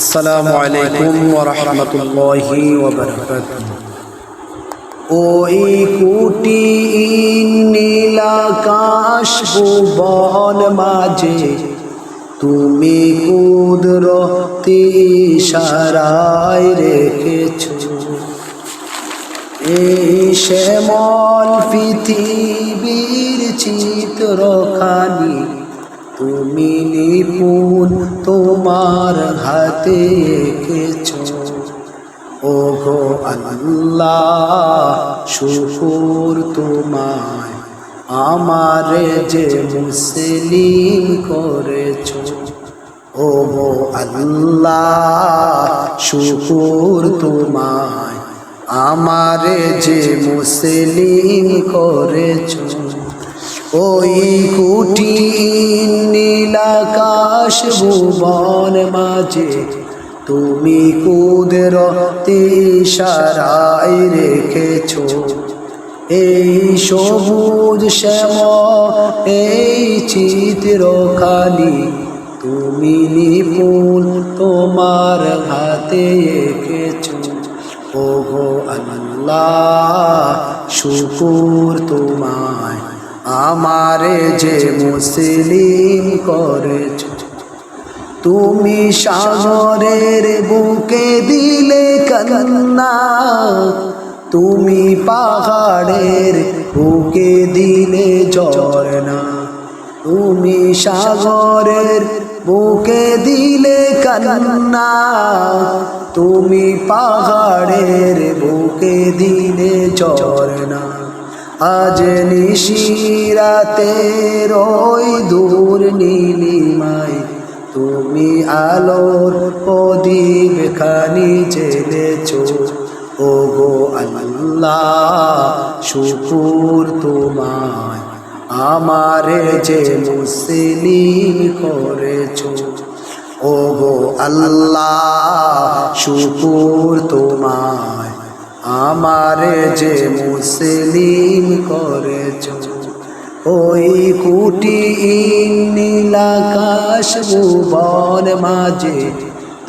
আসসালামু আলাইকুম ওয়া রাহমাতুল্লাহি ওয়া বারাকাতুহু। ওই কুটি নীলাকাশ ভুবন মাঝে তুমি কুদরতি ইশারায় রেখেছো এই শ্যামল পৃথিবীর চিত্রখানি তুমি নিপুণ তোমার হাতে এঁকেছো। ওগো আল্লাহ শুকর তোমায় আমারে যে মুসলিম করেছো। ওগো আল্লাহ শুকর তোমায় আমারে যে মুসলিম করেছো। ওই কুটি নীলাকাশ ভুবন মাঝে তুমি কুদরতি ইশারায় রেখেছো এই সবুজ শ্যামল এই চিত্রখানি তুমি নিপুণ তোমার হাতে এঁকেছো। ওগো আল্লাহ শুকর তোমায় আমারে যে মুসলিম করেছো। তুমি সাগরের বুকে দিলে কান্না, তুমি পাহাড়ের বুকে দিলে ঝরনা। তুমি সাগরের বুকে দিলে কান্না, তুমি পাহাড়ের বুকে দিলে ঝরনা। আজ নিশিরাতের ওই দূর নীলিমায় তুমি আলোর প্রদীপ খানি জ্বেলেছো। ওগো আল্লাহ শুকর তোমায় আমারে যে মুসলিম করেছো। ওগো আল্লাহ শুকর তোমায় আমারে যে মুসলিম করেছো। ওই কুটি নীলাকাশ ভুবন মাঝে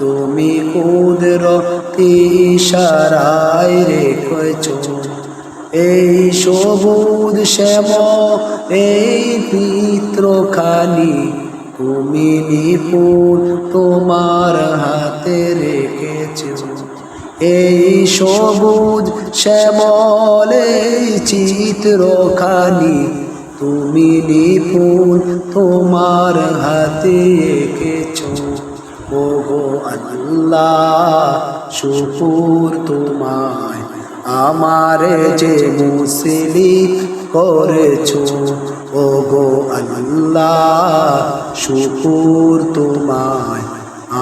তুমি কুদরতি ইশারায় রেখেছো এই সবুজ শ্যামল এই চিত্রখানি তুমি নিপুণ তোমার হাতে রেখেছো। এই সবুজ শ্যামল এই চিত্রখানি তুমি নিপুণ তোমার হাতে এঁকেছো। ওগো আল্লাহ শুকর তোমায় আমারে যে মুসলিম করেছো। ওগো আল্লাহ শুকর তোমায়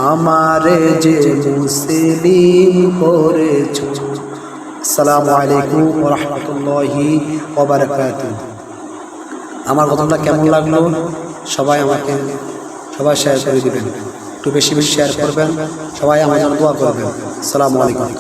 আমারে যে মুসলিম করেছো। আসসালামু আলাইকুম ওয়া রাহমাতুল্লাহি ওয়া বারাকাতুহু। আমার কথাটা কেমন লাগলো সবাই শেয়ার করে দিবেন, একটু বেশি বেশি শেয়ার করবেন, সবাই আমার জন্য দোয়া করবেন। আসসালামু আলাইকুম।